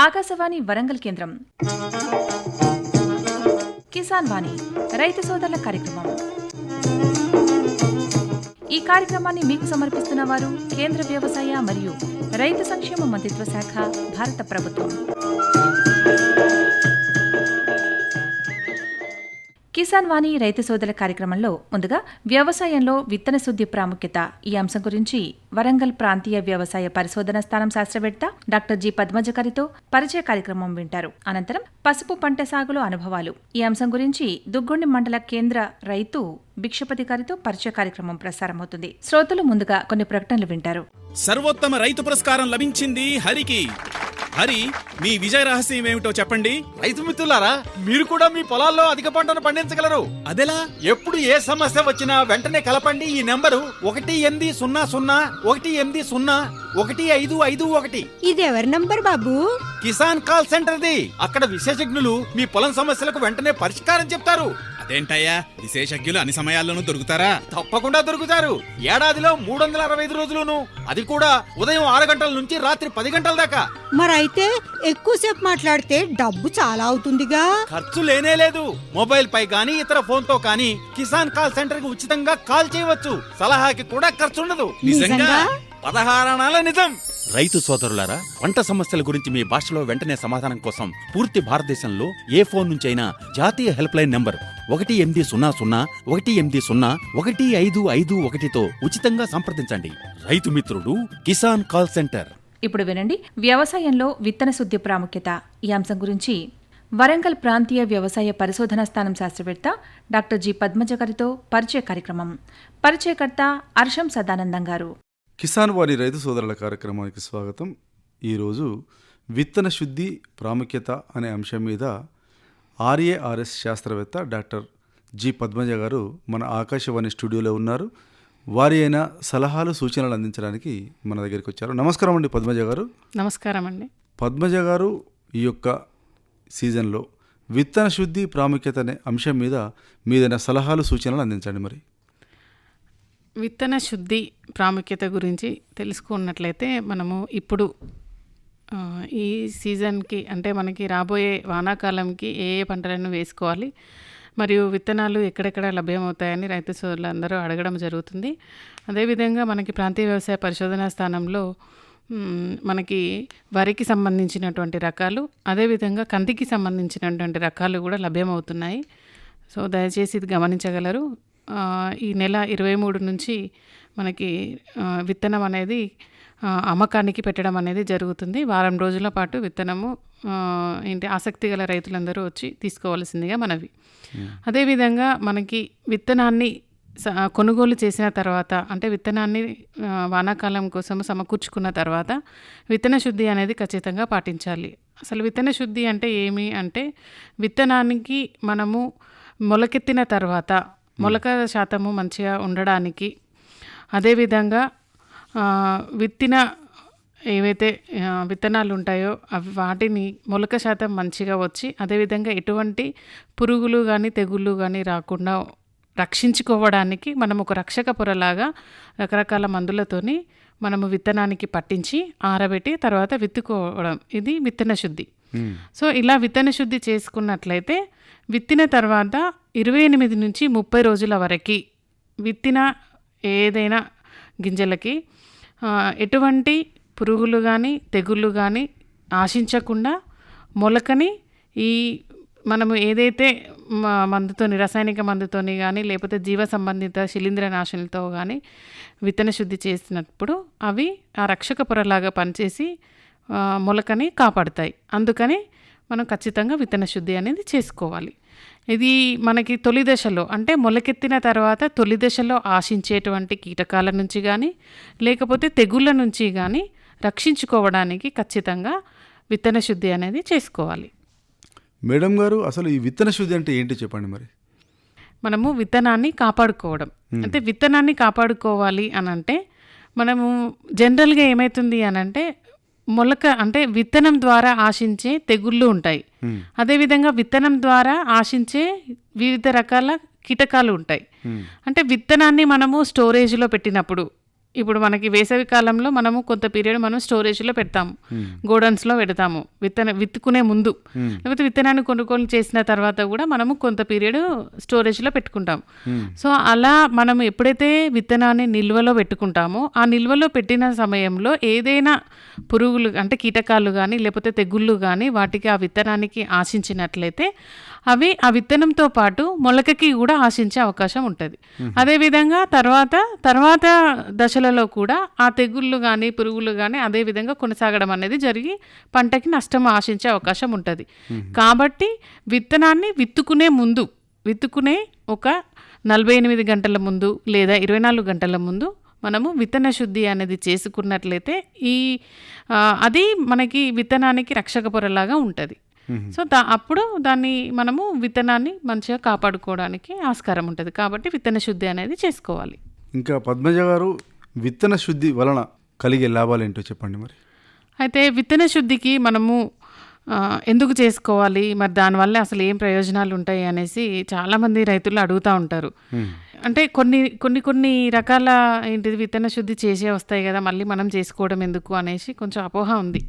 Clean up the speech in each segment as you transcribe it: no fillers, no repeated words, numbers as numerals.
ఆకాశవాణి వరంగల్ కేంద్రం కిసాన్ వాణి రైతు సోదరుల కార్యక్రమం. ఈ కార్యక్రమాన్ని మీకు సమర్పిస్తున్న వారు కేంద్ర వ్యవసాయ మరియు రైతు సంక్షేమ మంత్రిత్వ శాఖ, భారత ప్రభుత్వం. కిసాన్ వాణి రైతు సోదరుల కార్యక్రమంలో ముందుగా వ్యవసాయంలో విత్తన శుద్ధి ప్రాముఖ్యత ఈ అంశం గురించి వరంగల్ ప్రాంతీయ వ్యవసాయ పరిశోధన స్థానం శాస్త్రవేత్త డాక్టర్ జి పద్మజ గారితో పరిచయ కార్యక్రమం వింటారు. అనంతరం పసుపు పంట సాగులో అనుభవాలు ఈ అంశం గురించి దుగ్గొండి మండల కేంద్ర రైతు భిక్షపతి గారితో పరిచయ కార్యక్రమం ప్రసారమవుతుంది. శ్రోతలు ముందుగా కొన్ని ప్రకటనలు వింటారు. సర్వోత్తమ రైతు పురస్కారం లభించింది హరికి. హరి, మీ విజయ రహస్యం ఏమిటో చెప్పండి. రైతు మిత్రులారా, మీరు కూడా మీ పొలాల్లో అధిక పంటను పండించగలరు. అదెలా? ఎప్పుడు ఏ సమస్య వచ్చినా వెంటనే కలపండి ఈ నెంబరు 1800 ఇది ఎవరి నంబర్ బాబు? కిసాన్ కాల్ సెంటర్ది. అక్కడ విశేషజ్ఞులు మీ పొలం సమస్యలకు వెంటనే పరిష్కారం చెప్తారు. అదేంటయ్యా, విశేషజ్ఞులు అన్ని సమయాల్లోనూ దొరుకుతారా? తప్పకుండా దొరుకుతారు. ఏడాదిలో 365 రోజులును, అది కూడా ఉదయం 6 గంటల నుంచి రాత్రి 10 గంటల దాకా. మరైతే ఎక్కువసేపు మాట్లాడితే డబ్బు చాలా అవుతుందిగా. ఖర్చు లేనే లేదు. మొబైల్ పై గానీ ఇతర ఫోన్ తో కానీ కిసాన్ కాల్ సెంటర్ కి ఉచితంగా కాల్ చేయవచ్చు. సలహాకి కూడా ఖర్చు ఉండదు. నిజంగా? 16 అణాల నిజం. రైతు సోదరులారా, పంట సమస్యల గురించి మీ భాషలో వెంటనే సమాధానం కోసం పూర్తి భారతదేశంలో ఏ ఫోన్ నుంచైనా జాతీయ హెల్ప్ లైన్ నంబర్ 1800-11800-1551తో ఉచితంగా సంప్రదించండి. రైతు మిత్రుడు కిసాన్ కాల్ సెంటర్. ఇప్పుడు వినండి, వ్యవసాయంలో విత్తన శుద్ధి ప్రాముఖ్యత ఈ అంశం గురించి వరంగల్ ప్రాంతీయ వ్యవసాయ పరిశోధన స్థానం శాస్త్రవేత్త డాక్టర్ జి పద్మజ గారితో పరిచయ కార్యక్రమం. పరిచయకర్త అర్షం సదానందం గారు. కిసాన్ వాణి రైతు సోదరుల కార్యక్రమానికి స్వాగతం. ఈరోజు విత్తన శుద్ధి ప్రాముఖ్యత అనే అంశం మీద ఆర్ఏఆర్ఎస్ శాస్త్రవేత్త డాక్టర్ జి పద్మజ గారు మన ఆకాశవాణి స్టూడియోలో ఉన్నారు. వారి అయిన సలహాలు సూచనలు అందించడానికి మన దగ్గరికి వచ్చారు. నమస్కారం అండి పద్మజ గారు. నమస్కారం అండి. పద్మజ గారు, ఈ యొక్క సీజన్లో విత్తన శుద్ధి ప్రాముఖ్యత అనే అంశం మీద మీదైన సలహాలు సూచనలు అందించండి. మరి విత్తన శుద్ధి ప్రాముఖ్యత గురించి తెలుసుకున్నట్లయితే మనము ఇప్పుడు ఈ సీజన్కి అంటే మనకి రాబోయే వానాకాలంకి ఏ ఏ పంటలను వేసుకోవాలి మరియు విత్తనాలు ఎక్కడెక్కడ లభ్యమవుతాయని రైతు సోదరులందరూ అడగడం జరుగుతుంది. అదేవిధంగా మనకి ప్రాంతీయ వ్యవసాయ పరిశోధనా స్థానంలో మనకి వరికి సంబంధించినటువంటి రకాలు, అదేవిధంగా కందికి సంబంధించినటువంటి రకాలు కూడా లభ్యమవుతున్నాయి. సో దయచేసి ఇది గమనించగలరు. ఈ నెల 23 నుంచి మనకి విత్తనం అనేది అమ్మకానికి పెట్టడం అనేది జరుగుతుంది. వారం రోజుల పాటు విత్తనము ఆసక్తి గల రైతులందరూ వచ్చి తీసుకోవాల్సిందిగా మనవి. అదేవిధంగా మనకి విత్తనాన్ని కొనుగోలు చేసిన తర్వాత అంటే విత్తనాన్ని వానాకాలం కోసం సమకూర్చుకున్న తర్వాత విత్తన శుద్ధి అనేది ఖచ్చితంగా పాటించాలి. అసలు విత్తన శుద్ధి అంటే ఏమి అంటే, విత్తనానికి మనము మొలకెత్తిన తర్వాత మొలక శాతము మంచిగా ఉండడానికి, అదేవిధంగా విత్తిన ఏవైతే విత్తనాలు ఉంటాయో అవి వాటిని మొలక శాతం మంచిగా వచ్చి, అదేవిధంగా ఎటువంటి పురుగులు కానీ తెగుళ్ళు కానీ రాకుండా రక్షించుకోవడానికి మనం ఒక రక్షక పొరలాగా రకరకాల మందులతోని మనము విత్తనానికి పట్టించి ఆరబెట్టి తర్వాత విత్తుకోవడం, ఇది విత్తన శుద్ధి. సో ఇలా విత్తన శుద్ధి చేసుకున్నట్లయితే విత్తిన తర్వాత 28 నుంచి 30 రోజుల వరకు విత్తిన ఏదైనా గింజలకి ఎటువంటి పురుగులు కానీ తెగుళ్ళు కానీ ఆశించకుండా మొలకని ఈ మనము ఏదైతే మందుతోని, రసాయనిక మందుతోని కానీ లేకపోతే జీవ సంబంధిత శిలీంద్ర నాశనలతో కానీ విత్తన శుద్ధి చేసినప్పుడు అవి ఆ రక్షక పొరలాగా పనిచేసి మొలకని కాపాడుతాయి. అందుకని మనం ఖచ్చితంగా విత్తన శుద్ధి అనేది చేసుకోవాలి. ఇది మనకి తొలి దశలో అంటే మొలకెత్తిన తర్వాత తొలి దశలో ఆశించేటువంటి కీటకాల నుంచి కానీ లేకపోతే తెగుళ్ళ నుంచి కానీ రక్షించుకోవడానికి ఖచ్చితంగా విత్తన శుద్ధి అనేది చేసుకోవాలి. మేడం గారు, అసలు ఈ విత్తన శుద్ధి అంటే ఏంటి చెప్పండి. మరి మనము విత్తనాన్ని కాపాడుకోవడం అంటే విత్తనాన్ని కాపాడుకోవాలి అని అంటే మనము జనరల్గా ఏమవుతుంది అని అంటే మొలక అంటే విత్తనం ద్వారా ఆశించే తెగుళ్ళు ఉంటాయి. అదేవిధంగా విత్తనం ద్వారా ఆశించే వివిధ రకాల కీటకాలు ఉంటాయి. అంటే విత్తనాన్ని మనము స్టోరేజ్లో పెట్టినప్పుడు ఇప్పుడు మనకి వేసవి కాలంలో మనము కొంత పీరియడ్ మనం స్టోరేజ్లో పెడతాము, గోడౌన్స్లో పెడతాము విత్తుకునే ముందు, లేకపోతే విత్తనాన్ని కొనుగోలు చేసిన తర్వాత కూడా మనము కొంత పీరియడ్ స్టోరేజ్లో పెట్టుకుంటాం. సో అలా మనం ఎప్పుడైతే విత్తనాన్ని నిల్వలో పెట్టుకుంటామో ఆ నిల్వలో పెట్టిన సమయంలో ఏదైనా పురుగులు అంటే కీటకాలు కానీ లేకపోతే తెగుళ్ళు కానీ వాటికి ఆ విత్తనానికి ఆశించినట్లయితే అవి ఆ విత్తనంతో పాటు మొలకకి కూడా ఆశించే అవకాశం ఉంటుంది. అదేవిధంగా తర్వాత దశలలో కూడా ఆ తెగుళ్ళు కానీ పురుగులు కానీ అదేవిధంగా కొనసాగడం అనేది జరిగి పంటకి నష్టం ఆశించే అవకాశం ఉంటుంది. కాబట్టి విత్తనాన్ని విత్తుకునే ఒక 48 గంటల ముందు లేదా 24 గంటల ముందు మనము విత్తన శుద్ధి అనేది చేసుకున్నట్లయితే అది మనకి విత్తనానికి రక్షక పొరలాగా ఉంటుంది. సో అప్పుడు దాన్ని మనము విత్తనాన్ని మంచిగా కాపాడుకోవడానికి ఆస్కారం ఉంటుంది. కాబట్టి విత్తన శుద్ధి అనేది చేసుకోవాలి. ఇంకా పద్మజ గారు, విత్తన శుద్ధి వలన కలిగే లాభాలు ఏంటో చెప్పండి మరి. అయితే విత్తన శుద్ధికి మనము ఎందుకు చేసుకోవాలి, మరి దానివల్ల అసలు ఏం ప్రయోజనాలు ఉంటాయి అనేసి చాలామంది రైతులు అడుగుతూ ఉంటారు. అంటే కొన్ని రకాల ఏంటిది విత్తన శుద్ధి చేసే వస్తాయి కదా, మళ్ళీ మనం చేసుకోవడం ఎందుకు అనేసి కొంచెం అపోహ ఉంది.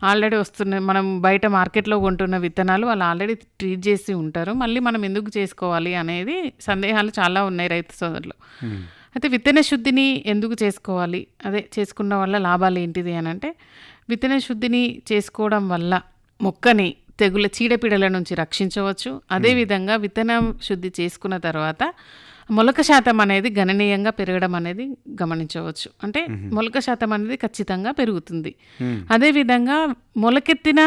ఆల్రెడీ వస్తున్నాయి, మనం బయట మార్కెట్లో కొంటున్న విత్తనాలు వాళ్ళు ఆల్రెడీ ట్రీట్ చేసి ఉంటారు, మళ్ళీ మనం ఎందుకు చేసుకోవాలి అనేది సందేహాలు చాలా ఉన్నాయి రైతు సోదరులు. అయితే విత్తన శుద్ధిని ఎందుకు చేసుకోవాలి, అదే చేసుకున్న వల్ల లాభాలు ఏంటిది అని అంటే, విత్తన శుద్ధిని చేసుకోవడం వల్ల మొక్కని తెగుల చీడపీడల నుంచి రక్షించవచ్చు. అదేవిధంగా విత్తనం శుద్ధి చేసుకున్న తర్వాత మొలక శాతం అనేది గణనీయంగా పెరగడం అనేది గమనించవచ్చు. అంటే మొలక శాతం అనేది ఖచ్చితంగా పెరుగుతుంది. అదేవిధంగా మొలకెత్తిన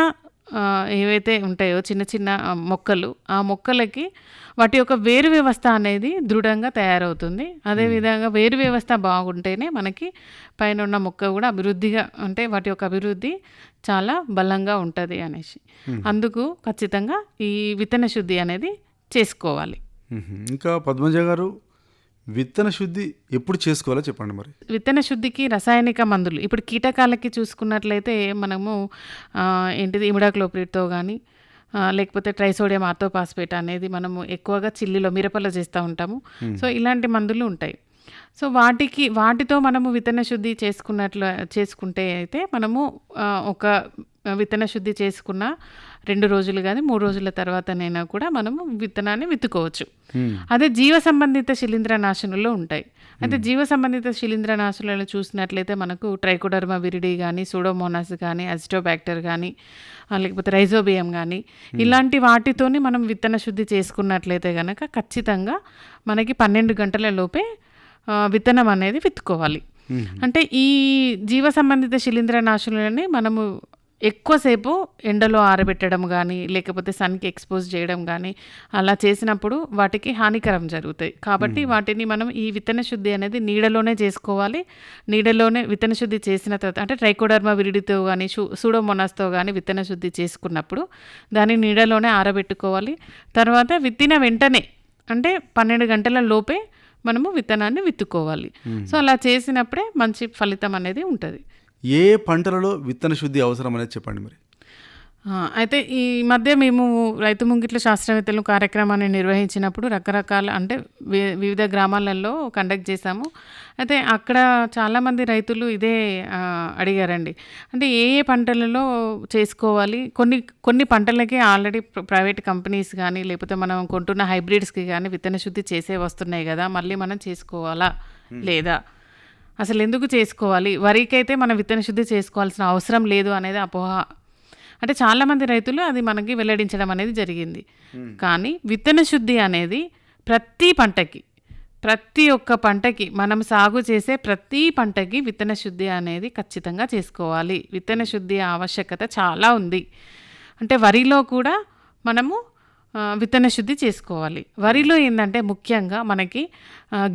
ఏవైతే ఉంటాయో చిన్న చిన్న మొక్కలు, ఆ మొక్కలకి వాటి యొక్క వేరు వ్యవస్థ అనేది దృఢంగా తయారవుతుంది. అదేవిధంగా వేరు వ్యవస్థ బాగుంటేనే మనకి పైన ఉన్న మొక్క కూడా అభివృద్ధిగా, అంటే వాటి యొక్క అభివృద్ధి చాలా బలంగా ఉంటుంది అనేసి, అందుకు ఖచ్చితంగా ఈ విత్తన శుద్ధి అనేది చేసుకోవాలి. ఇంకా పద్మజ గారు, విత్తన శుద్ధి ఎప్పుడు చేసుకోవాలో చెప్పండి మరి. విత్తన శుద్ధికి రసాయనిక మందులు, ఇప్పుడు కీటకాలకి చూసుకున్నట్లయితే మనము ఏంటిది ఇమిడాక్లోప్రిడ్తో కానీ లేకపోతే ట్రైసోడియం ఆర్థోపాస్పేట్ అనేది మనము ఎక్కువగా చిల్లిలో మిరపలో చేస్తూ ఉంటాము. సో ఇలాంటి మందులు ఉంటాయి. సో వాటితో మనము విత్తన శుద్ధి చేసుకుంటే అయితే మనము ఒక విత్తన శుద్ధి చేసుకున్న 2 రోజులు కానీ 3 రోజుల తర్వాతనైనా కూడా మనము విత్తనాన్ని విత్తుకోవచ్చు. అదే జీవ సంబంధిత శిలీంద్రనాశనులు ఉంటాయి. అయితే జీవ సంబంధిత శిలీంద్రనాశనులను చూసినట్లయితే మనకు ట్రైకోడర్మా విరిడి కానీ, సూడోమోనాస్ కానీ, అజిటోబ్యాక్టర్ కానీ, లేకపోతే రైజోబియం కానీ, ఇలాంటి వాటితోని మనం విత్తన శుద్ధి చేసుకున్నట్లయితే కనుక ఖచ్చితంగా మనకి 12 గంటల లోపే విత్తనం అనేది విత్తుకోవాలి. అంటే ఈ జీవ సంబంధిత శిలీంద్రనాశనులని మనము ఎక్కువసేపు ఎండలో ఆరబెట్టడం కానీ లేకపోతే సన్కి ఎక్స్పోజ్ చేయడం కానీ అలా చేసినప్పుడు వాటికి హానికరం జరుగుతాయి. కాబట్టి వాటిని మనం ఈ విత్తన శుద్ధి అనేది నీడలోనే చేసుకోవాలి. నీడలోనే విత్తన శుద్ధి చేసిన తర్వాత, అంటే ట్రైకోడర్మా విరిడితో కానీ సూడోమోనాస్తో కానీ విత్తన శుద్ధి చేసుకున్నప్పుడు దాన్ని నీడలోనే ఆరబెట్టుకోవాలి. తర్వాత విత్తిన వెంటనే, అంటే 12 గంటల లోపే మనము విత్తనాన్ని విత్తుకోవాలి. సో అలా చేసినప్పుడే మంచి ఫలితం అనేది ఉంటుంది. ఏ పంటలలో విత్తన శుద్ధి అవసరం అనేది చెప్పండి మరి. అయితే ఈ మధ్య మేము రైతు ముంగిట్ల శాస్త్రవేత్తలు కార్యక్రమాన్ని నిర్వహించినప్పుడు రకరకాల, అంటే వివిధ గ్రామాలలో కండక్ట్ చేశాము. అయితే అక్కడ చాలామంది రైతులు ఇదే అడిగారండి, అంటే ఏ పంటలలో చేసుకోవాలి. కొన్ని పంటలకి ఆల్రెడీ ప్రైవేట్ కంపెనీస్ కానీ లేకపోతే మనం కొంటున్న హైబ్రిడ్స్కి కానీ విత్తన శుద్ధి చేసే వస్తున్నాయి కదా, మళ్ళీ మనం చేసుకోవాలా లేదా, అసలు ఎందుకు చేసుకోవాలి, వరికైతే మనం విత్తన శుద్ధి చేసుకోవాల్సిన అవసరం లేదు అనేది అపోహ. అంటే చాలామంది రైతులు అది మనకి వెల్లడించడం అనేది జరిగింది. కానీ విత్తన శుద్ధి అనేది ప్రతి ఒక్క పంటకి, మనం సాగు చేసే ప్రతి పంటకి విత్తన శుద్ధి అనేది ఖచ్చితంగా చేసుకోవాలి. విత్తన శుద్ధి ఆవశ్యకత చాలా ఉంది. అంటే వరిలో కూడా మనము విత్తన శుద్ధి చేసుకోవాలి. వరిలో ఏంటంటే ముఖ్యంగా మనకి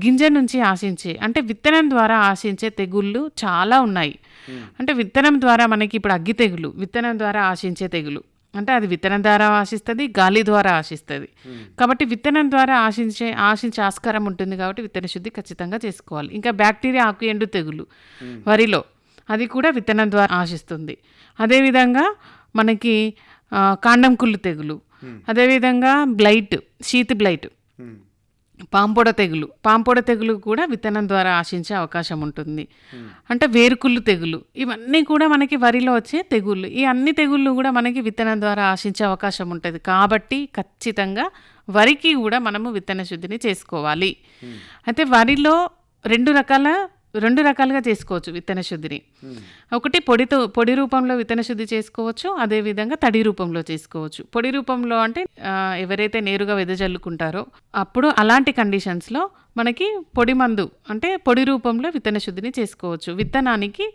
గింజ నుంచి ఆశించే, అంటే విత్తనం ద్వారా ఆశించే తెగుళ్ళు చాలా ఉన్నాయి. అంటే విత్తనం ద్వారా మనకి ఇప్పుడు అగ్గి తెగులు విత్తనం ద్వారా ఆశించే తెగులు, అంటే అది విత్తనం ద్వారా ఆశిస్తుంది, గాలి ద్వారా ఆశిస్తుంది. కాబట్టి విత్తనం ద్వారా ఆశించే ఆస్కారం ఉంటుంది. కాబట్టి విత్తన శుద్ధి ఖచ్చితంగా చేసుకోవాలి. ఇంకా బ్యాక్టీరియా ఆకు ఎండు తెగులు వరిలో, అది కూడా విత్తనం ద్వారా ఆశిస్తుంది. అదేవిధంగా మనకి కాండం కుళ్ళు తెగులు, అదేవిధంగా బ్లైట్, షీత్ బ్లైట్, పాంపొడ తెగులు కూడా విత్తనం ద్వారా ఆశించే అవకాశం ఉంటుంది. అంటే వేరుకుళ్ళు తెగులు, ఇవన్నీ కూడా మనకి వరిలో వచ్చే తెగుళ్ళు. ఈ అన్ని తెగుళ్ళు కూడా మనకి విత్తనం ద్వారా ఆశించే అవకాశం ఉంటుంది. కాబట్టి ఖచ్చితంగా వరికి కూడా మనము విత్తన శుద్ధిని చేసుకోవాలి. అయితే వరిలో రెండు రకాలుగా చేసుకోవచ్చు విత్తన శుద్ధిని. ఒకటి పొడి రూపంలో విత్తన శుద్ధి చేసుకోవచ్చు, అదేవిధంగా తడి రూపంలో చేసుకోవచ్చు. పొడి రూపంలో అంటే ఎవరైతే నేరుగా వెదజల్లుకుంటారో అప్పుడు అలాంటి కండిషన్స్లో మనకి పొడి మందు అంటే పొడి రూపంలో విత్తన శుద్ధిని చేసుకోవచ్చు. విత్తనానికి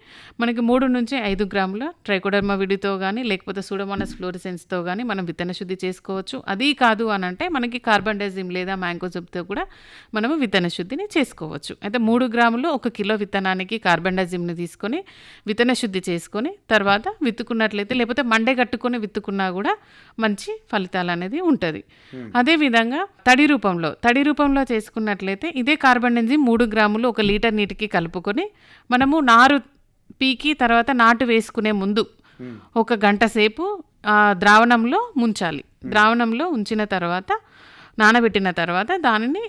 మనకి 3 నుంచి 5 గ్రాముల ట్రైకోడర్మా విడితో కానీ లేకపోతే సూడోమోనాస్ ఫ్లోరిసెన్స్తో కానీ మనం విత్తన శుద్ధి చేసుకోవచ్చు. అది కాదు అని అంటే మనకి కార్బండైజిమ్ లేదా మ్యాంకోజెబ్తో కూడా మనము విత్తన శుద్ధిని చేసుకోవచ్చు. అయితే 3 గ్రాములు 1 కిలో విత్తనానికి కార్బండైజిమ్ని తీసుకొని విత్తన శుద్ధి చేసుకొని తర్వాత విత్తుకున్నట్లయితే లేకపోతే మండే కట్టుకొని విత్తుకున్నా కూడా మంచి ఫలితాలు అనేది ఉంటుంది. అదేవిధంగా తడి రూపంలో చేసుకున్నట్లయితే ఇదే కార్బండైజిమ్ 3 గ్రాములు 1 లీటర్ నీటికి కలుపుకొని మనము నారు పీకి తర్వాత నాటు వేసుకునే ముందు 1 గంట సేపు ద్రావణంలో ముంచాలి. ద్రావణంలో ఉంచిన తర్వాత నానబెట్టిన తర్వాత దానిని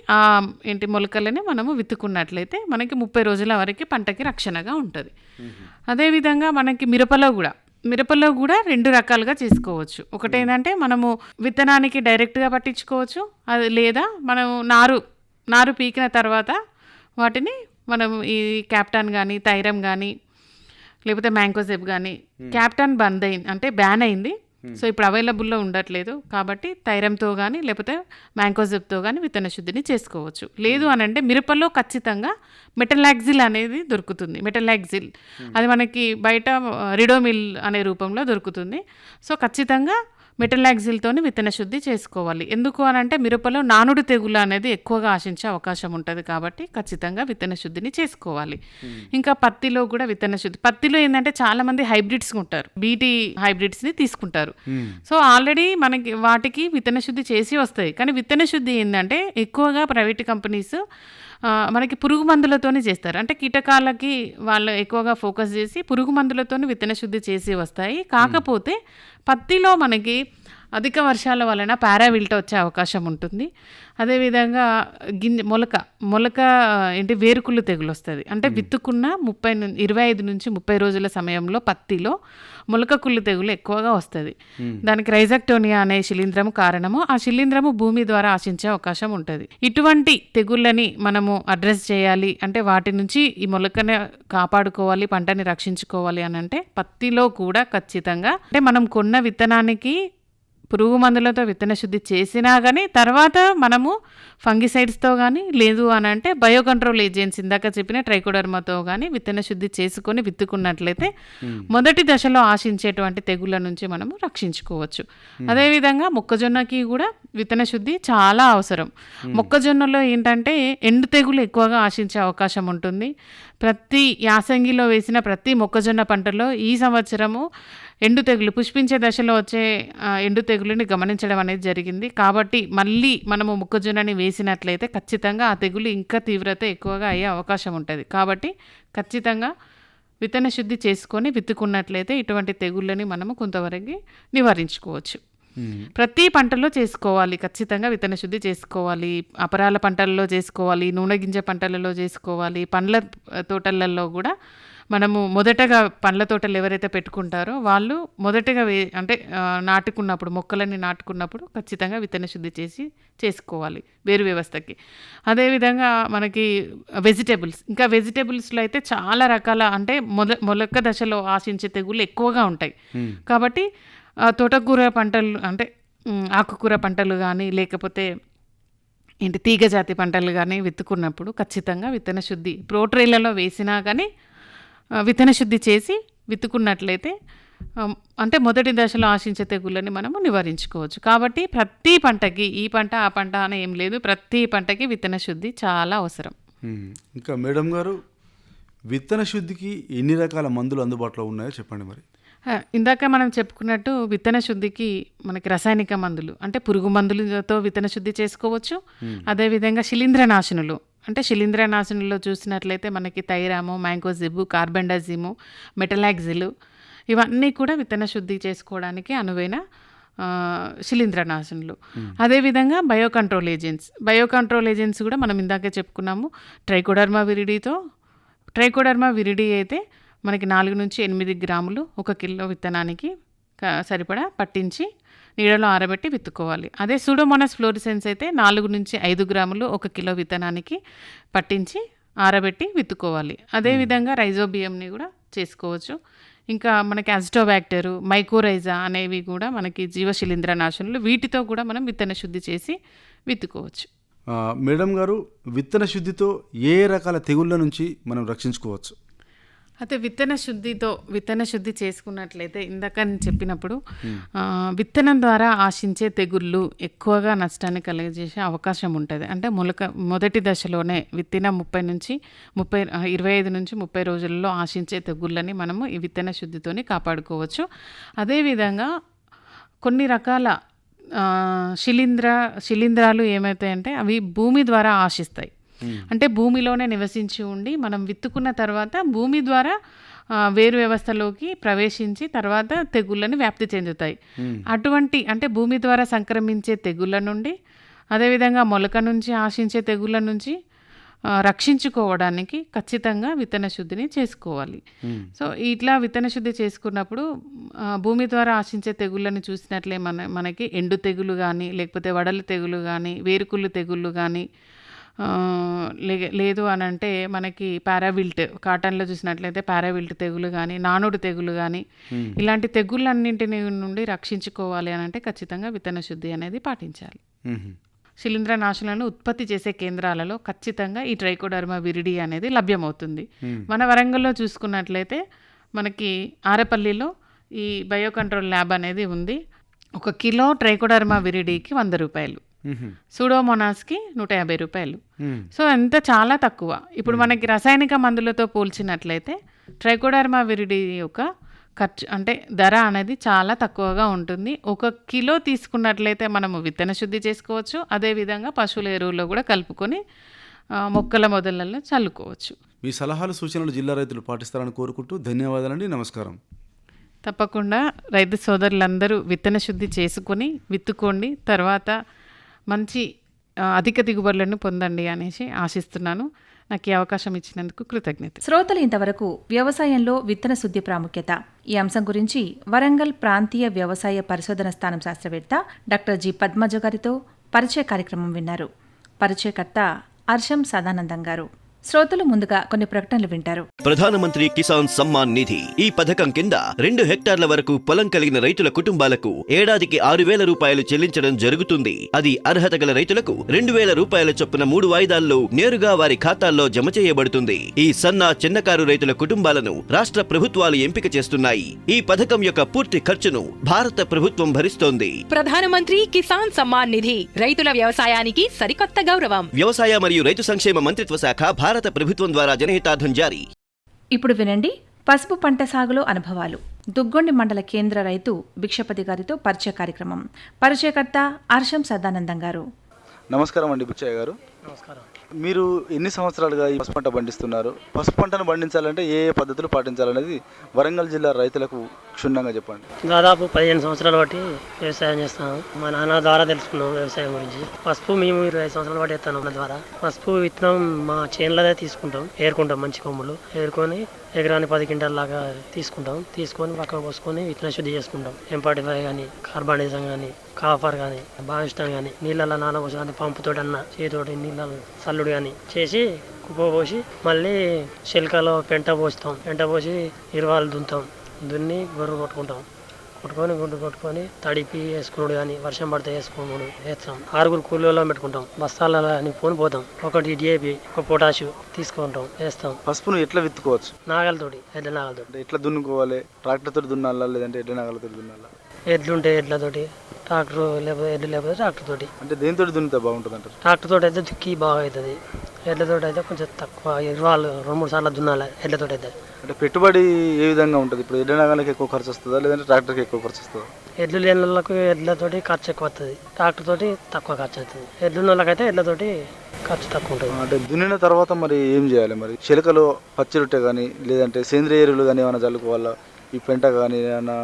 మొలకలని మనము విత్తుకున్నట్లయితే మనకి 30 రోజుల వరకు పంటకి రక్షణగా ఉంటుంది. అదేవిధంగా మనకి మిరపలో కూడా 2 రకాలుగా చేసుకోవచ్చు. ఒకటేంటంటే మనము విత్తనానికి డైరెక్ట్గా పట్టించుకోవచ్చు, అది లేదా మనము నారు పీకిన తర్వాత వాటిని మనం ఈ క్యాప్టాన్ కానీ థైరమ్ కానీ లేకపోతే మ్యాంకోజెబ్ కానీ, క్యాప్టాన్ బ్యాన్ అయింది, సో ఇప్పుడు అవైలబుల్లో ఉండట్లేదు. కాబట్టి థైరమ్తో కానీ లేకపోతే మ్యాంకోజెబ్తో కానీ విత్తన శుద్ధిని చేసుకోవచ్చు. లేదు అని అంటే మిరపలో ఖచ్చితంగా మెటలాక్సిల్ అనేది దొరుకుతుంది. మెటలాక్సిల్ అది మనకి బయట రిడోమిల్ అనే రూపంలో దొరుకుతుంది. సో ఖచ్చితంగా మెటలాక్సిల్తోని విత్తన శుద్ధి చేసుకోవాలి. ఎందుకు అని అంటే మిరపలో నానుడు తెగులు అనేది ఎక్కువగా ఆశించే అవకాశం ఉంటుంది. కాబట్టి ఖచ్చితంగా విత్తన శుద్ధిని చేసుకోవాలి. ఇంకా పత్తిలో కూడా విత్తన శుద్ధి. పత్తిలో ఏంటంటే చాలా మంది హైబ్రిడ్స్ ఉంటారు, బీటీ హైబ్రిడ్స్ని తీసుకుంటారు. సో ఆల్రెడీ మనకి వాటికి విత్తన శుద్ధి చేసి వస్తాయి. కానీ విత్తన శుద్ధి ఏంటంటే ఎక్కువగా ప్రైవేట్ కంపెనీస్ మనకి పురుగు మందులతోనే చేస్తారు. అంటే కీటకాలకి వాళ్ళు ఎక్కువగా ఫోకస్ చేసి పురుగు మందులతోనే విత్తన శుద్ధి చేసి వస్తాయి. కాకపోతే పత్తిలో మనకి అధిక వర్షాల వలన పారావిల్ట వచ్చే అవకాశం ఉంటుంది. అదేవిధంగా మొలక వేరుకుళ్ళు తెగులు వస్తుంది. అంటే విత్తుకున్న 25 నుంచి 30 రోజుల సమయంలో పత్తిలో మొలక కుళ్ళు తెగులు ఎక్కువగా వస్తుంది. దానికి రైజాక్టోనియా అనే శిలీంధ్రము కారణము. ఆ శిలీంధ్రము భూమి ద్వారా ఆశించే అవకాశం ఉంటుంది. ఇటువంటి తెగుళ్ళని మనము అడ్రస్ చేయాలి అంటే వాటి నుంచి ఈ మొలకని కాపాడుకోవాలి, పంటని రక్షించుకోవాలి అని అంటే పత్తిలో కూడా ఖచ్చితంగా అంటే మనం కొన్న విత్తనానికి పురుగు మందులతో విత్తన శుద్ధి చేసినా కానీ తర్వాత మనము ఫంగిసైడ్స్తో కానీ లేదు అని అంటే బయోకంట్రోల్ ఏజెంట్స్ ఇందాక చెప్పిన ట్రైకోడర్మాతో కానీ విత్తన శుద్ధి చేసుకొని విత్తుకున్నట్లయితే మొదటి దశలో ఆశించేటువంటి తెగుళ్ళ నుంచి మనము రక్షించుకోవచ్చు. అదేవిధంగా మొక్కజొన్నకి కూడా విత్తన శుద్ధి చాలా అవసరం. మొక్కజొన్నలో ఏంటంటే ఎండు తెగులు ఎక్కువగా ఆశించే అవకాశం ఉంటుంది. ప్రతి యాసంగిలో వేసిన ప్రతి మొక్కజొన్న పంటలో ఈ సంవత్సరము ఎండు తెగులు పుష్పించే దశలో వచ్చే ఎండు తెగులుని గమనించడం అనేది జరిగింది. కాబట్టి మళ్ళీ మనము మొక్కజొన్నని వేసినట్లయితే ఖచ్చితంగా ఆ తెగులు ఇంకా తీవ్రత ఎక్కువగా అయ్యే అవకాశం ఉంటుంది. కాబట్టి ఖచ్చితంగా విత్తన శుద్ధి చేసుకొని విత్తుకున్నట్లయితే ఇటువంటి తెగుళ్ళని మనము కొంతవరకు నివారించుకోవచ్చు. ప్రతి పంటలో చేసుకోవాలి, ఖచ్చితంగా విత్తన శుద్ధి చేసుకోవాలి. అపరాల పంటలలో చేసుకోవాలి, నూనె గింజ పంటలలో చేసుకోవాలి. పండ్ల తోటలలో కూడా మనము మొదటగా పండ్ల తోటలు ఎవరైతే పెట్టుకుంటారో వాళ్ళు మొదటగా నాటుకున్నప్పుడు మొక్కలని నాటుకున్నప్పుడు ఖచ్చితంగా విత్తన శుద్ధి చేసుకోవాలి వేరు వ్యవస్థకి. అదేవిధంగా మనకి వెజిటేబుల్స్లో అయితే చాలా రకాల అంటే మొలక దశలో ఆశించే తెగుళ్ళు ఎక్కువగా ఉంటాయి. కాబట్టి తోటకూర పంటలు అంటే ఆకుకూర పంటలు కానీ లేకపోతే తీగజాతి పంటలు కానీ విత్తుకున్నప్పుడు ఖచ్చితంగా విత్తన శుద్ధి ప్రోట్రేళ్లలో వేసినా కానీ విత్తన శుద్ధి చేసి విత్తుకున్నట్లయితే అంటే మొదటి దశలో ఆశించే తెగుళ్ళని మనము నివారించుకోవచ్చు. కాబట్టి ప్రతి పంటకి ఈ పంట ఆ పంట అని ఏం లేదు, ప్రతి పంటకి విత్తన శుద్ధి చాలా అవసరం. ఇంకా మేడం గారు, విత్తన శుద్ధికి ఎన్ని రకాల మందులు అందుబాటులో ఉన్నాయో చెప్పండి మరి. ఇందాక మనం చెప్పుకున్నట్టు విత్తన శుద్ధికి మనకి రసాయనిక మందులు అంటే పురుగు మందులతో విత్తన శుద్ధి చేసుకోవచ్చు. అదేవిధంగా శిలీంద్రనాశనులు అంటే శిలీంద్రనాశనుల్లో చూసినట్లయితే మనకి థైరాము, మ్యాంకోజిబు, కార్బెండాజిము, మెటలాక్సిల్ ఇవన్నీ కూడా విత్తన శుద్ధి చేసుకోవడానికి అనువైన శిలీంద్రనాశనులు. అదేవిధంగా బయోకంట్రోల్ ఏజెంట్స్ కూడా మనం ఇందాకే చెప్పుకున్నాము. ట్రైకోడర్మా విరిడి అయితే మనకి 4 నుంచి 8 గ్రాములు 1 కిలో విత్తనానికి సరిపడా పట్టించి నీడలో ఆరబెట్టి విత్తుకోవాలి. అదే సూడోమోనాస్ ఫ్లోరిసెన్స్ అయితే 4 నుంచి 5 గ్రాములు 1 కిలో విత్తనానికి పట్టించి ఆరబెట్టి విత్తుకోవాలి. అదేవిధంగా రైజోబియంని కూడా చేసుకోవచ్చు. ఇంకా మనకి అజిటోబ్యాక్టర్, మైకోరైజా అనేవి కూడా మనకి జీవశిలీంద్రనాశనులు. వీటితో కూడా మనం విత్తన శుద్ధి చేసి విత్తుకోవచ్చు. మేడం గారు, విత్తన శుద్ధితో ఏ రకాల తెగుళ్ళ నుంచి మనం రక్షించుకోవచ్చు? అయితే విత్తన శుద్ధి చేసుకున్నట్లయితే ఇందాక నేను చెప్పినప్పుడు విత్తనం ద్వారా ఆశించే తెగుళ్ళు ఎక్కువగా నష్టాన్ని కలుగజేసే అవకాశం ఉంటుంది. అంటే మొదటి దశలోనే విత్తిన 25 నుంచి 30 రోజుల్లో ఆశించే తెగుళ్ళని మనము ఈ విత్తన శుద్ధితోని కాపాడుకోవచ్చు. అదేవిధంగా కొన్ని రకాల శిలీంధ్రాలు ఏమవుతాయంటే అవి భూమి ద్వారా ఆశిస్తాయి. అంటే భూమిలోనే నివసించి ఉండి మనం విత్తుకున్న తర్వాత భూమి ద్వారా వేరు వ్యవస్థలోకి ప్రవేశించి తర్వాత తెగుళ్ళని వ్యాప్తి చెందుతాయి. అటువంటి అంటే భూమి ద్వారా సంక్రమించే తెగుళ్ళ నుండి, అదేవిధంగా మొలక నుంచి ఆశించే తెగుళ్ళ నుంచి రక్షించుకోవడానికి ఖచ్చితంగా విత్తన శుద్ధిని చేసుకోవాలి. సో ఇట్లా విత్తన శుద్ధి చేసుకున్నప్పుడు భూమి ద్వారా ఆశించే తెగుళ్ళని చూసినట్లే మనకి ఎండు తెగులు కానీ, లేకపోతే వడల తెగులు కానీ, వేరుకుళ్ళు తెగుళ్ళు కానీ, లేదు అని అంటే మనకి పారావిల్ట్, కాటన్లో చూసినట్లయితే పారావిల్ట్ తెగులు కానీ, నానుడు తెగులు కానీ, ఇలాంటి తెగుళ్ళన్నింటిని నుండి రక్షించుకోవాలి అని అంటే ఖచ్చితంగా విత్తన శుద్ధి అనేది పాటించాలి. శిలీంద్రనాశులను ఉత్పత్తి చేసే కేంద్రాలలో ఖచ్చితంగా ఈ ట్రైకోడర్మా విరిడి అనేది లభ్యమవుతుంది. మన వరంగల్లో చూసుకున్నట్లయితే మనకి ఆరేపల్లిలో ఈ బయోకంట్రోల్ ల్యాబ్ అనేది ఉంది. 1 కిలో ట్రైకోడర్మా విరిడికి 100 రూపాయలు, సూడోమోనాస్కి 150 రూపాయలు. సో ఎంత చాలా తక్కువ. ఇప్పుడు మనకి రసాయనిక మందులతో పోల్చినట్లయితే ట్రైకోడర్మా విరిడి యొక్క ఖర్చు అంటే ధర అనేది చాలా తక్కువగా ఉంటుంది. 1 కిలో తీసుకున్నట్లయితే మనము విత్తన శుద్ధి చేసుకోవచ్చు. అదేవిధంగా పశువుల ఎరువులో కూడా కలుపుకొని మొక్కల మొదళ్ళలో చల్లుకోవచ్చు. మీ సలహాలు సూచనలు జిల్లా రైతులు పాటిస్తారని కోరుకుంటూ ధన్యవాదాలండి. నమస్కారం. తప్పకుండా రైతు సోదరులందరూ విత్తన శుద్ధి చేసుకొని విత్తుకోండి. తర్వాత మంచి అధిక దిగుబడులను పొందండి అనేసి ఆశిస్తున్నాను. నాకు ఈ అవకాశం ఇచ్చినందుకు కృతజ్ఞత. శ్రోతలు ఇంతవరకు వ్యవసాయంలో విత్తన శుద్ధి ప్రాముఖ్యత ఈ అంశం గురించి వరంగల్ ప్రాంతీయ వ్యవసాయ పరిశోధన స్థానం శాస్త్రవేత్త డాక్టర్ జి పద్మజ గారితో పరిచయ కార్యక్రమం విన్నారు. పరిచయకర్త అర్షం సదానందం గారు. శ్రోతలు ముందుగా కొన్ని ప్రకటనలు వింటారు. ప్రధానమంత్రి కిసాన్ సమ్మాన్ నిధి ఈ పథకం కింద 2 హెక్టార్ల వరకు పొలం కలిగిన రైతుల కుటుంబాలకు ఏడాదికి 6,000 రూపాయలు చెల్లించడం జరుగుతుంది. అది అర్హత గల రైతులకు 2,000 రూపాయల చొప్పున 3 వాయిదాల్లో నేరుగా వారి ఖాతాల్లో జమ చేయబడుతుంది. ఈ సన్న చిన్నకారు రైతుల కుటుంబాలను రాష్ట్ర ప్రభుత్వాలు ఎంపిక చేస్తున్నాయి. ఈ పథకం యొక్క పూర్తి ఖర్చును భారత ప్రభుత్వం భరిస్తోంది. ప్రధానమంత్రి కిసాన్ సమ్మాన్ నిధి రైతుల వ్యవసాయానికి సరికొత్త గౌరవం. వ్యవసాయ మరియు రైతు సంక్షేమ మంత్రిత్వ శాఖ, భారత ప్రభుత్వం ద్వారా జనహితార్థం జారీ. ఇప్పుడు వినండి పసుపు పంట సాగులో అనుభవాలు. దుగ్గొండి మండల కేంద్ర రైతు భిక్షపతి గారితో పరిచయ కార్యక్రమం. పరిచయకర్త అర్షం సదానందం గారు. నమస్కారం అండి భిక్షయ్య గారు. నమస్కారం. మీరు ఎన్ని సంవత్సరాలుగా ఈ పసుపు పంట పండిస్తున్నారు? పసుపు పంటను పండించాలంటే ఏ పద్ధతులు పాటించాలనేది వరంగల్ జిల్లా రైతులకు క్షుణ్ణంగా చెప్పండి. దాదాపు 15 సంవత్సరాల బట్టి వ్యవసాయం చేస్తాను. మా నాన్న ద్వారా తెలుసుకున్నాం వ్యవసాయం గురించి. పసుపు మేము 25 సంవత్సరాల బట్టి ఎత్తాను. నా ద్వారా పసుపు విత్తనం మా చేనులదే తీసుకుంటాం, ఏరుకుంటాం. మంచి కొమ్ములు ఏరుకొని ఎకరాన్ని 10 క్వింటాల లాగా తీసుకుంటాం. తీసుకొని పక్కన పోసుకొని విత్తన శుద్ధి చేసుకుంటాం. M45 కానీ, కార్బానిజం కానీ, కాఫర్ కానీ, బావిష్టం కానీ, నీళ్ళల్లో నానబోసి అంటే పంపుతోటి అన్న చేతితోటి నీళ్ళ చల్లుడు కానీ చేసి కుప్ప పోసి మళ్ళీ చిలకలో పెంట పోస్తాం. పెంట పోసి ఇరువాలు దున్నుతాం. దున్ని గొర్రె కొట్టుకొని గుడ్డు కొట్టుకొని తడిపి వేసుకున్నాడు కానీ వర్షం పడితే వేసుకున్నాడు వేస్తాం. 6 కూలీలో పెట్టుకుంటాం. బస్తాలలో నింపుకొని పోతాం. 1 DAP, 1 పొటాషు తీసుకుంటాం, వేస్తాం. పసుపును ఎట్లా విత్తుకోవచ్చు? నాగలతోటి, ఎడ్ల నాగలతోటి. ఎట్లా దున్నుకోవాలి? ట్రాక్టర్ తోటి దున్నాలా లేదంటే ఎడ్ల నాగలతో దున్నాలా? ఎడ్లుంటే ఎడ్లతోటి, ట్రాక్టర్ లేకపోతే ఎడ్లు లేకపోతే ట్రాక్టర్ తోటి. అంటే దేనితో దున్నితే బాగుంటుంది అంటారు? ట్రాక్టర్ తోటి అయితే దుక్కి బాగా అవుతుంది. ఎడ్లతోటి అయితే కొంచెం తక్కువ, ఇరువాళ్ళు 2-3 సార్లు దున్నాలి ఎడ్లతోటి అయితే. అంటే పెట్టుబడి ఏ విధంగా ఉంటుంది? ఇప్పుడు ఎడ్ల నాగలకి ఎక్కువ ఖర్చు వస్తుందా లేదంటే ట్రాక్టర్కి ఎక్కువ ఖర్చు వస్తుందా? ఎడ్లు లేని వాళ్ళకు ఎడ్లతోటి ఖర్చు ఎక్కువ వస్తుంది, ట్రాక్టర్ తోటి తక్కువ ఖర్చు అవుతుంది. ఎడ్లు వాళ్ళకైతే ఎడ్లతోటి ఖర్చు తక్కువ ఉంటుంది. అంటే దున్నిన తర్వాత మరి ఏం చేయాలి? మరి చిలకలో పచ్చి రొట్టె కానీ లేదంటే సేంద్రియ ఎరువులు కానీ ఏమైనా చల్లుకోవాలా? ఈ పెంట కానీ ఏమైనా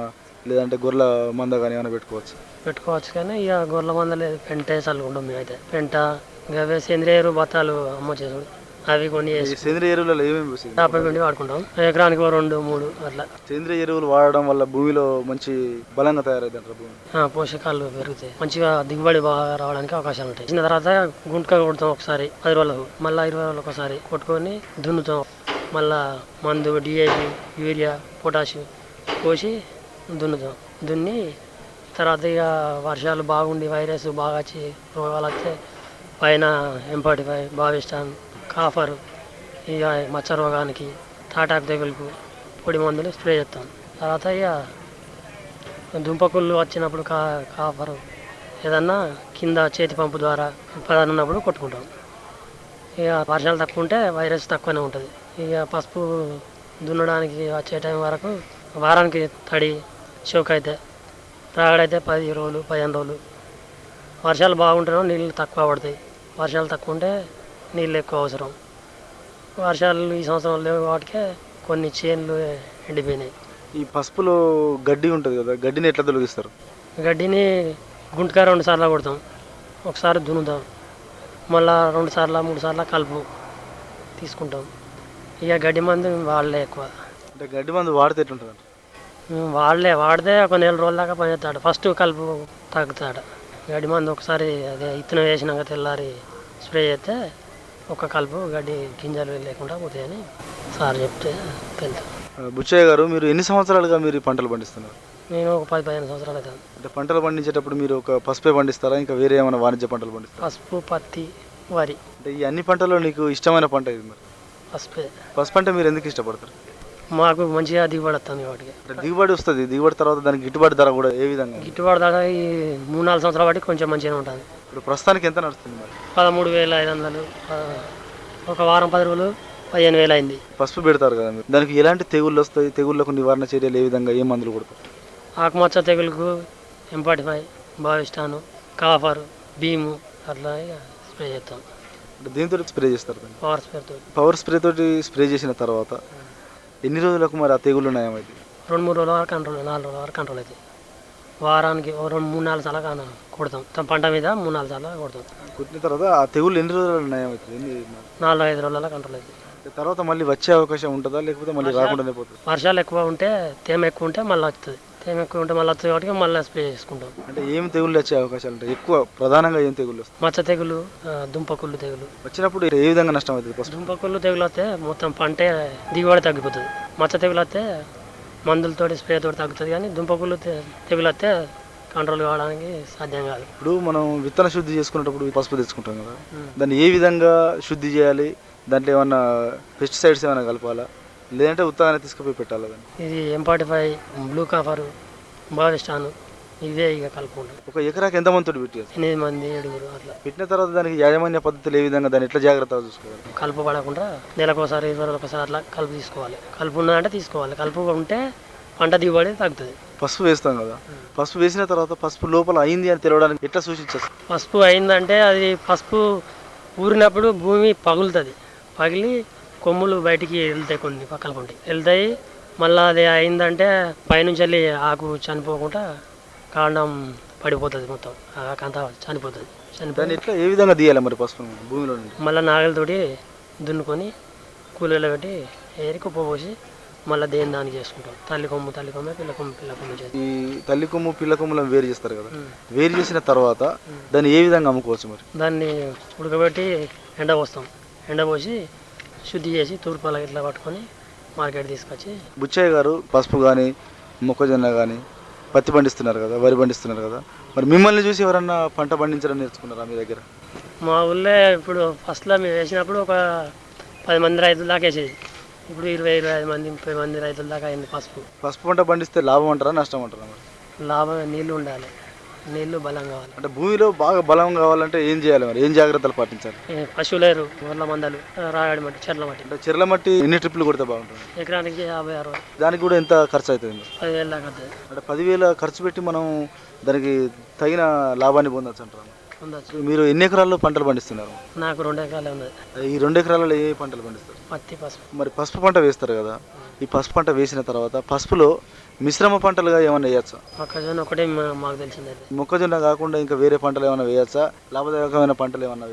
లేదంటే గొర్రెల మంద కానీ ఏమైనా పెట్టుకోవచ్చు? పెట్టుకోవచ్చు కానీ ఇక గొర్రెల మంద లేదు, పెంటే చల్లుకుంటాం మేమైతే. పెంట ఇంకా సేంద్రియ ఎరువు బత్తాలు అమ్మ చేసుడు అవి కొన్ని ఈ సేంద్రియ ఎరువులలో ఏమేమి వేసేది? చేప పిండి వాడుకుంటాం. ఎకరానికి 2, 3 అట్లా. సేంద్రియ ఎరువులు వాడడం వల్ల భూమిలో మంచి బలంగా తయారైంది అంటారు భూమి. పోషకాలు పెరుగుతాయి, మంచిగా దిగుబడి బాగా రావడానికి అవకాశాలు ఉంటాయి. చిన్న తర్వాత గుంటక కొడతాం ఒకసారి 10 రోజులకు, మళ్ళీ 20 రోజులకు ఒకసారి కొట్టుకొని దున్నుతాం. మళ్ళా మందు డిఏపి, యూరియా, పొటాషియం పోసి దున్నుతాం. దున్ని తర్వాత ఇక వర్షాలు బాగుండి వైరస్ బాగా వచ్చి రోగాలు వస్తే పైన M45, బావిస్టాన్, కాఫర్, ఇక మచ్చ రోగానికి, తాటాకు తెగులుకు పొడి మందులు స్ప్రే చేస్తాం. తర్వాత ఇక దుంపకుళ్ళు వచ్చినప్పుడు కాఫర్ ఏదన్నా కింద చేతి పంపు ద్వారా ఉన్నప్పుడు కొట్టుకుంటాం. ఇక వర్షాలు తక్కువ ఉంటే వైరస్ తక్కువనే ఉంటుంది. ఇక పసుపు దున్నడానికి వచ్చే టైం వరకు వారానికి తడి షోక్ అయితే, రాగడైతే 10 రోజులు 15 రోజులు. వర్షాలు బాగుంటేనో నీళ్ళు తక్కువ పడతాయి, వర్షాలు తక్కువ ఉంటే నీళ్ళు ఎక్కువ అవసరం. వర్షాలు ఈ సంవత్సరం లేవు వాటికే కొన్ని చేన్లు ఎండిపోయినాయి. ఈ పసుపులో గడ్డి ఉంటుంది కదా, గడ్డిని ఎట్లా తొలగిస్తారు? గడ్డిని గుంటగా 2 సార్లు కొడతాం, ఒకసారి దున్నుతాం, మళ్ళా 2 సార్లు 3 సార్లు కలుపు తీసుకుంటాం. ఇక గడ్డి మందు వాళ్ళే ఎక్కువ. అంటే గడ్డి మందు వాడితే ఎట్లుంటుంది? వాడితే ఒక 1 నెల రోజుల దాకా పనిచేస్తాడు. ఫస్ట్ కలుపు తగ్గుతాడు. గడ్డి మందు ఒకసారి అదే ఇత్తనం వేసినాక తెల్లారి స్ప్రే చేస్తే ఒక కలుపు గడ్డి గింజలు లేకుండా పోతాయని సార్ చెప్తే తెలుసు. బుచ్చయ్య గారు, మీరు ఎన్ని సంవత్సరాలుగా మీరు ఈ పంటలు పండిస్తున్నారు? నేను ఒక 10-15 సంవత్సరాలు అవుతాను. అంటే పంటలు పండించేటప్పుడు మీరు ఒక పసుపే పండిస్తారా, ఇంకా వేరే ఏమైనా వాణిజ్య పంటలు పండిస్తారా? పసుపు, పత్తి, వరి. అంటే ఈ అన్ని పంటల్లో నీకు ఇష్టమైన పంట ఇది మరి? పసుపే. పసుపు అంటే మీరు ఎందుకు ఇష్టపడతారు? మాకు మంచిగా దిగుబడి వస్తుంది వాటికి. అంటే దిగుబడి వస్తుంది, దిగుబడి తర్వాత దానికి గిట్టుబాటు ధర కూడా ఏ విధంగా? గిట్టుబాటు ధర ఈ 3-4 సంవత్సరాల బట్టి కొంచెం మంచిగా ఉంటుంది. ఇప్పుడు ప్రస్తుతానికి ఎంత నడుస్తుంది మరి? 13,500, ఒక వారం 10 రోజులు 15,000 అయింది. పసుపు పెడతారు కదా మీరు, దానికి ఎలాంటి తెగుళ్ళు వస్తాయి, తెగుళ్ళకు నివారణ చర్యలు ఏ విధంగా, ఏ మందులు కొడతారు? ఆకుమచ్చ తెగులుకు M45, బావిస్టాను, కాఫర్, భీము అట్లా స్ప్రే చేస్తాం. అంటే దీంతో స్ప్రే చేస్తారు దాన్ని? పవర్ స్ప్రేతో. పవర్ స్ప్రే తోటి స్ప్రే చేసిన తర్వాత ఎన్ని రోజులకు మరి ఆ తెగుళ్ళు ఉన్నాయమైతే? 2-3 రోజుల వరకు కంట్రోల్, 4 రోజుల వరకు కంట్రోల్ అవుతాయి. వారానికి 2-3-4 సార్లు కొడతాం. పంట మీద 3-4 సార్లు కొడతాం. కొట్టిన తర్వాత ఆ తెగుళ్ళు ఎన్ని రోజులు ఉన్నాయవుతుంది? 4-5 రోజుల కంట్రోల్ అవుతుంది. తర్వాత మళ్ళీ వచ్చే అవకాశం ఉంటుందా, లేకపోతే మళ్ళీ రాకుండానే పోతుంది? వర్షాలు ఎక్కువ ఉంటే, తేమ ఎక్కువ ఉంటే మళ్ళీ వస్తుంది. తేమ ఎక్కువ ఉంటే మళ్ళీ వస్తుంది కాబట్టి మళ్ళీ స్ప్రే చేసుకుంటాం. అంటే ఏమి తెగుళ్ళు వచ్చే అవకాశాలు ఉంటాయి ఎక్కువ? ప్రధానంగా ఏం తెగుళ్ళు వస్తాయి? మచ్చ తెగులు, దుంపకుళ్ళు తెగులు వచ్చినప్పుడు ఏ విధంగా నష్టం అవుతుంది? ఫస్ట్ దుంపకుళ్ళు తెగులు వస్తే మొత్తం పంటే దిగుబడి తగ్గిపోతుంది. మచ్చ తెగులు వస్తే మందులతోటి స్ప్రే తోటి తగ్గుతుంది, కానీ దుంపకుళ్ళు తెగులు వస్తే కంట్రోల్ కావడానికి సాధ్యం కాదు. ఇప్పుడు మనం విత్తన శుద్ధి చేసుకునేటప్పుడు పసుపు తెచ్చుకుంటాం కదా, దాన్ని ఏ విధంగా శుద్ధి చేయాలి? దాంట్లో ఏమన్నా పెస్టిసైడ్స్ ఏమైనా కలపాలా, లేదంటే ఉత్తానే తీసుకుపోయి పెట్టాలా దాన్ని? ఇది M45, బ్లూ కాఫరు, బావిస్టాను ఇవే ఇక కలుపుకుంటాం. ఒక ఎకరాకి ఎంతమంది తోటి పెట్టి? 8 మంది 7 అట్లా. పెట్టిన తర్వాత దానికి యాజమాన్య పద్ధతులు ఏ విధంగా, దాన్ని ఎట్లా జాగ్రత్తగా చూసుకోవాలి? కలుపు పడకుండా నెలకోసారి 20 రోజులకు ఒకసారి అట్లా కలుపు తీసుకోవాలి. కలుపు ఉన్నదంటే తీసుకోవాలి, కలుపు ఉంటే పంట దిగుబడి తగ్గుతుంది. పసుపు వేస్తాం కదా, పసుపు వేసిన తర్వాత పసుపు లోపల అయింది అని తెలవడానికి ఎట్లా సూచించచ్చు? పసుపు అయిందంటే అది పసుపు ఊరినప్పుడు భూమి పగులుతుంది, పగిలి కొమ్ములు బయటికి వెళ్తాయి, కొన్ని పక్కన వెళ్తాయి. మళ్ళీ అది అయిందంటే పైనుంచి వెళ్ళి ఆకు చనిపోకుండా కాండం పడిపోతుంది, మొత్తం ఆకంతా చనిపోతుంది. దాన్ని ఎట్లా ఏ విధంగా తీయాలి మరి పసుపు భూమిలో నుండి? మళ్ళీ నాగలతోటి దున్నుకొని కూలీలో పెట్టి ఏరి కుప్ప పోసి మళ్ళీ దేని దానికి చేసుకుంటాం. తల్లి కొమ్ము పిల్ల కొమ్ము చేసి. ఈ తల్లి కొమ్ము పిల్ల కొమ్ములను వేరు చేస్తారు కదా, వేరు చేసిన తర్వాత దాన్ని ఏ విధంగా అమ్ముకోవచ్చు మరి? దాన్ని ఉడకబెట్టి ఎండ పోస్తాం, ఎండ పోసి శుద్ధి చేసి తూర్పాల ఇట్లా పట్టుకొని మార్కెట్ తీసుకొచ్చి. బుచ్చయ్య గారు, పసుపు కానీ మొక్కజొన్న కానీ పత్తి పండిస్తున్నారు కదా, వరి పండిస్తున్నారు కదా, మరి మిమ్మల్ని చూసి ఎవరన్నా పంట పండించడం నేర్చుకున్నారా మీ దగ్గర? మా ఊళ్ళో ఇప్పుడు ఫస్ట్లో మేము వేసినప్పుడు ఒక 10 మంది రైతుల దాకా వేసేది. ఇప్పుడు 20-25 మంది 30 మంది రైతుల దాకా అయింది. పసుపు పంట పండిస్తే లాభం అంటారా, నష్టం అంటారా మరి? లాభం, నీళ్లు ఉండాలి, నీళ్లు బలం కావాలి. అంటే భూమిలో బాగా బలం కావాలంటే ఏం చేయాలి మరి, ఏం జాగ్రత్తలు పాటించాలి? పశువులేరు, గొర్రెల మందలు, రాగడి మట్టి, చెట్ల మట్టి. అంటే చెర్ల మట్టి ఎన్ని ట్రిప్లు కొడితే బాగుంటుంది? ఎకరానికి 50-60. దానికి కూడా ఎంత ఖర్చు అవుతుంది? 10,000 దాకా అవుతుంది. అంటే 10,000 ఖర్చు పెట్టి మనం దానికి తగిన లాభాన్ని పొందవచ్చు అంటారు? ఉండొచ్చు. మీరు ఎన్ని ఎకరాల్లో పంటలు పండిస్తున్నారు? నాకు 2 ఎకరాలే ఉన్నది. ఈ 2 ఎకరాలలో ఏ పంటలు పండిస్తారు? పత్తి, పసుపు. మరి పసుపు పంట వేస్తారు కదా, ఈ పసుపు పంట వేసిన తర్వాత పసుపులో మిశ్రమ పంటలుగా ఏమైనా వేయచ్చా? మొక్కజొన్న ఒకటే మాకు తెలిసింది. మొక్కజొన్న కాకుండా ఇంకా వేరే పంటలు ఏమైనా వేయచ్చా? లాభదాయకమైన పంటలు ఏమన్నా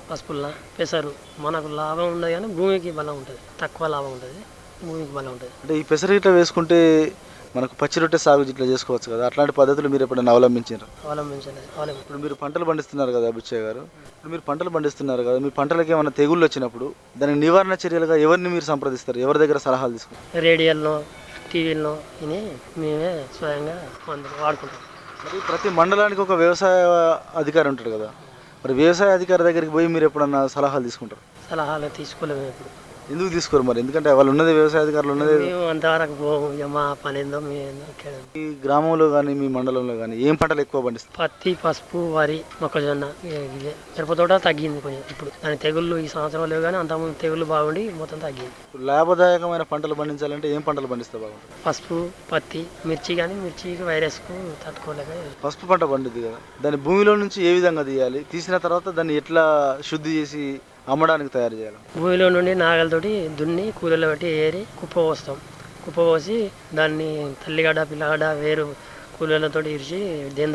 పసుపులా పెసరు మనకు లాభం ఉండదు కానీ భూమికి బలం ఉంటుంది, తక్కువ లాభం ఉంటుంది, భూమికి బలం ఉంటుంది. అంటే ఈ పెసరు ఇట్లా వేసుకుంటే మనకు పచ్చి రొట్టె సాగు ఇట్లా చేసుకోవచ్చు కదా, అట్లాంటి పద్ధతులు మీరు ఎప్పుడైనా అవలంబించారు? ఇప్పుడు మీరు పంటలు పండిస్తున్నారు కదా బుచ్చయ్య గారు, ఇప్పుడు మీరు పంటలు పండిస్తున్నారు కదా, మీ పంటలకి ఏమైనా తెగుళ్ళు వచ్చినప్పుడు దాని నివారణ చర్యలుగా ఎవరిని మీరు సంప్రదిస్తారు? ఎవరి దగ్గర సలహాలు తీసుకుంటారు? రేడియోల్లో, టీవీల్లో విని మేమే స్వయంగా వాడుకుంటాం. మరి ప్రతి మండలానికి ఒక వ్యవసాయ అధికారి ఉంటాడు కదా, మరి వ్యవసాయ అధికారి దగ్గరికి పోయి మీరు ఎప్పుడన్నా సలహాలు తీసుకుంటారు? సలహాలు తీసుకోలేము ఎప్పుడు. ఎందుకు తీసుకోరు మరి? ఎందుకంటే వాళ్ళు ఉన్నది వ్యవసాయ అధికారులు ఉన్నది. మేము అంతవరకు పోము, మా పని ఏందో మేము. ఈ గ్రామంలో కానీ మీ మండలంలో కానీ ఏం పంటలు ఎక్కువ పండిస్తారు? పత్తి, పసుపు, వరి, మొక్కజొన్న, ఇవే. మిరప తోట తగ్గింది కొంచెం ఇప్పుడు, దాని తెగుళ్ళు ఈ సంవత్సరం లేవు కానీ అంతకుముందు తెగుళ్ళు బాగుండి మొత్తం తగ్గింది. లాభదాయకమైన పంటలు పండించాలంటే ఏం పంటలు పండిస్తే బాగుంటుంది? పసుపు, పత్తి, మిర్చి. కానీ మిర్చికి వైరస్కు తట్టుకోలేక పసుపు పంట పండుద్ది కదా, దాన్ని భూమిలో నుంచి ఏ విధంగా తీయాలి, తీసిన తర్వాత దాన్ని ఎట్లా శుద్ధి చేసి అమ్మడానికి తయారు చేయాలి? భూమిలో నుండి నాగలతోటి దున్ని కూలీలో పెట్టి ఏరి కుప్ప పోస్తాం. కుప్ప పోసి దాన్ని తల్లిగడ్డ, పిల్లగడ్డ వేరు కూలీలతో ఇరిచి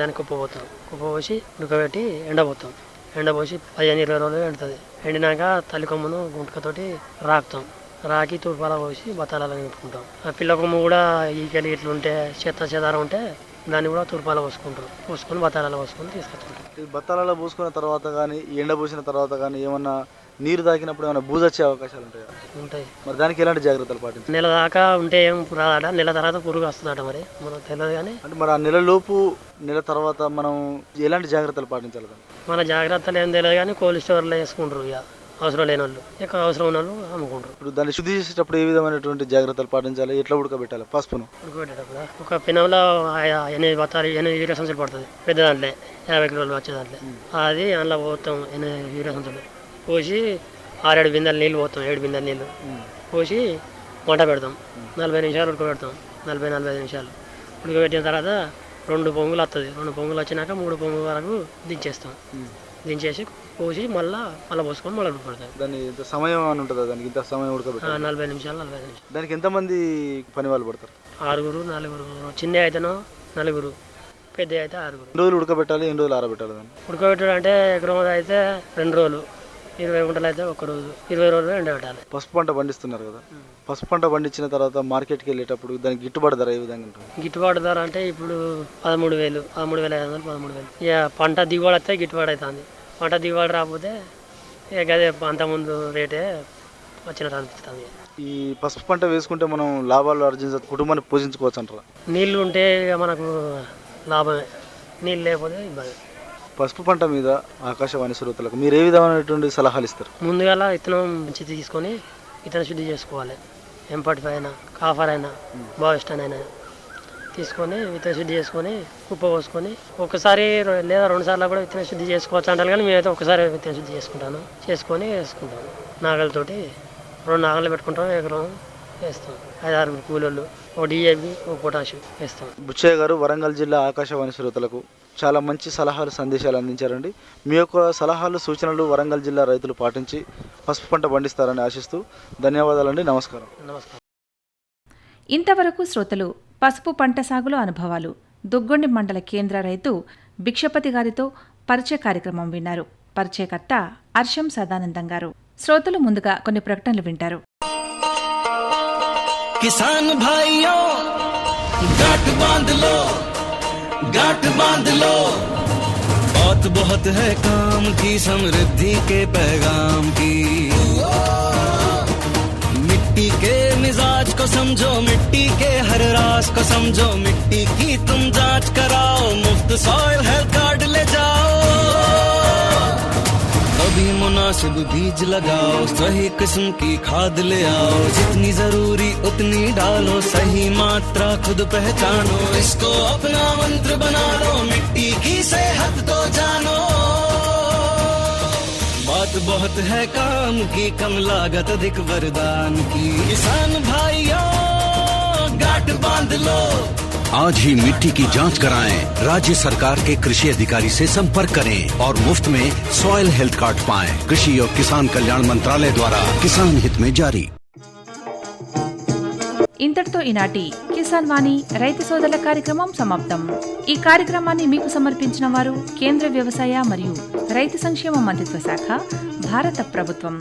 దానికి కుప్ప పోతాం. కుప్ప పోసి ఉడకబెట్టి ఎండపోతాం. ఎండపోసి 15-20 రోజులు ఎండుతుంది. ఎండినాక తల్లి కొమ్మును గుంటకతోటి రాకుతాం. రాకి తూర్పాల పోసి బత్తాలలో నింపుకుంటాం. ఆ పిల్ల కొమ్ము కూడా ఈకలి ఇట్లుంటే చెదారం ఉంటే దాన్ని కూడా తూర్పాల పోసుకుంటాం. పోసుకొని బత్తాలలో పోసుకొని తీసుకొచ్చుకుంటాం. ఈ బత్తాలలో పోసుకున్న తర్వాత కానీ ఎండపోసిన తర్వాత కానీ ఏమన్నా నీరు తాకినప్పుడు ఏమైనా బూజొచ్చే అవకాశాలు ఉంటాయా? ఉంటాయి. మరి దానికి ఎలాంటి జాగ్రత్తలు పాటించాలి? నెల దాకా ఉంటే ఏం రాదట, నెల తర్వాత పురుగు వస్తుందట. మరి మనకు తెలియదు కానీ అంటే మరి ఆ నెలలోపు నెల తర్వాత మనం ఎలాంటి జాగ్రత్తలు పాటించాలి? మన జాగ్రత్తలు ఏం తెలియదు కానీ కోల్డ్ స్టోర్లో వేసుకుంటారు. ఇక అవసరం లేని వాళ్ళు, ఇక అవసరం ఉన్న వాళ్ళు అమ్ముకుంటారు. ఇప్పుడు దాన్ని శుద్ధి చేసేటప్పుడు ఏ విధమైనటువంటి జాగ్రత్తలు పాటించాలి? ఎట్లా ఉడకబెట్టాలి పసుపును? ఉడకబెట్టేటప్పుడు ఒక పినంలో 8 బత్తాలు 8 యూరియా సంచులు పడుతుంది. పెద్ద దాంట్లో 50 కిలోలు వచ్చే దాంట్లో అది అందులో పోతాం. 8 యూరియా సంచులు పోసి 6-7 బిందెలు నీళ్ళు పోతాం. 7 బిందెలు నీళ్ళు పోసి మంట పెడతాం. 40 నిమిషాలు ఉడకబెడతాం. 40-45 నిమిషాలు ఉడకబెట్టిన తర్వాత 2 పొంగులు వస్తుంది. 2 పొంగులు వచ్చినాక 3 పొంగుల వరకు దించేస్తాం. దించేసి పోసి మళ్ళీ పోసుకొని మళ్ళీ ఉడకబెడతాం. దాన్ని ఇంత సమయం అని ఉంటుందా? దానికి ఇంత సమయం ఉడకబెట్టాలి? 40 నిమిషాలు 45 నిమిషాలు. దానికి ఎంతమంది పని వాళ్ళు పడతారు? 6-4. చిన్న అయితేనో 4, పెద్ద అయితే 6. ఎన్ని రోజులు ఉడకబెట్టాలి, ఎన్ని రోజులు ఆరబెట్టాలి? దాన్ని ఉడకబెట్టడం అంటే ఎకరం అయితే 2 రోజులు, 20 గుంటలు అయితే 1 రోజు, 20 రోజులు ఎండబెట్టాలి. పసుపు పంట పండిస్తున్నారు కదా, పసుపు పంట పండించిన తర్వాత మార్కెట్కి వెళ్ళేటప్పుడు దానికి గిట్టుబాటు ధర ఏ విధంగా ఉంటుంది? గిట్టుబాటు ధర అంటే ఇప్పుడు 13,000, 13,500, 13,000. ఇక పంట దిగుబడి వస్తే గిట్టుబాటు అవుతుంది. పంట దిగుబడి రాకపోతే ఇక అదే అంతకుముందు రేటే వచ్చినట్టు అనిపిస్తుంది. ఈ పసుపు పంట వేసుకుంటే మనం లాభాలు ఆర్జించవచ్చు, కుటుంబాన్ని పోషించుకోవచ్చు అంటారా? నీళ్లు ఉంటే ఇక మనకు లాభమే, నీళ్ళు లేకపోతే ఇబ్బంది. పసుపు పంట మీద ఆకాశవాణి శ్రోతలకు మీరు ఏ విధమైనటువంటి సలహాలు ఇస్తారు? ముందుగా విత్తనం మంచి తీసుకొని విత్తన శుద్ధి చేసుకోవాలి. M45 అయినా, కాఫర్ అయినా, బావిస్టన్ అయినా తీసుకొని విత్తన శుద్ధి చేసుకొని కుప్ప పోసుకొని ఒకసారి లేదా 2 సార్లు కూడా విత్తన శుద్ధి చేసుకోవచ్చు అంటారు. కానీ మేమైతే ఒకసారి విత్తన శుద్ధి చేసుకుంటాను. చేసుకొని వేసుకుంటాను. నాగలతోటి 2 నాగలు పెట్టుకుంటాం. ఎకరం వేస్తాం. 5-6 కూలీలు, ఒక DAP, ఒక పొటాషియం వేస్తాం. బుచ్చయ్య గారు వరంగల్ జిల్లా ఆకాశవాణి శ్రోతలకు చాలా మంచి సలహాలు, సందేశాలు అందించారండి. మీ యొక్క సలహాలు, సూచనలు వరంగల్ జిల్లా రైతులు పాటించి పసుపు పంట పండిస్తారని ఆశిస్తూ ధన్యవాదాలండి. నమస్కారం. నమస్కారం. ఇంతవరకు శ్రోతలు పసుపు పంట సాగులో అనుభవాలు దుగ్గొండి మండల కేంద్ర రైతు భిక్షపతి గారితో పరిచయ కార్యక్రమం విన్నారు. పరిచయకర్త అర్షం సదానందం గారు. శ్రోతలు ముందుగా కొన్ని ప్రకటనలు వింటారు. किसान भाइयों गांठ बांध लो, गांठ बांध लो, बहुत बहुत है काम की, समृद्धि के पैगाम की। मिट्टी के मिजाज को समझो, मिट्टी के हर राज को समझो, मिट्टी की तुम जांच कराओ, मुफ्त सॉइल हेल्थ कार्ड ले जाओ। अभी मुनासिब बीज लगाओ, सही किस्म की खाद ले आओ, जितनी जरूरी उतनी डालो, सही मात्रा खुद पहचानो, इसको अपना मंत्र बना लो, मिट्टी की सेहत तो जानो। बात बहुत है काम की, कम लागत अधिक वरदान की। किसान भाइयों गांठ बांध लो, आज ही मिट्टी की जांच कराएं। राज्य सरकार के कृषि अधिकारी से संपर्क करें और मुफ्त में सॉइल हेल्थ कार्ड पाएं। कृषि और किसान कल्याण मंत्रालय द्वारा किसान हित में जारी। ఇంతటితో ఈనాటి కిసాన్ వాణి రైతు సోదరుల కార్యక్రమం సమాప్తం. ఈ కార్యక్రమాన్ని మీకు సమర్పించిన వారు కేంద్ర వ్యవసాయ మరియు రైతు సంక్షేమ మంత్రిత్వ శాఖ, భారత ప్రభుత్వం.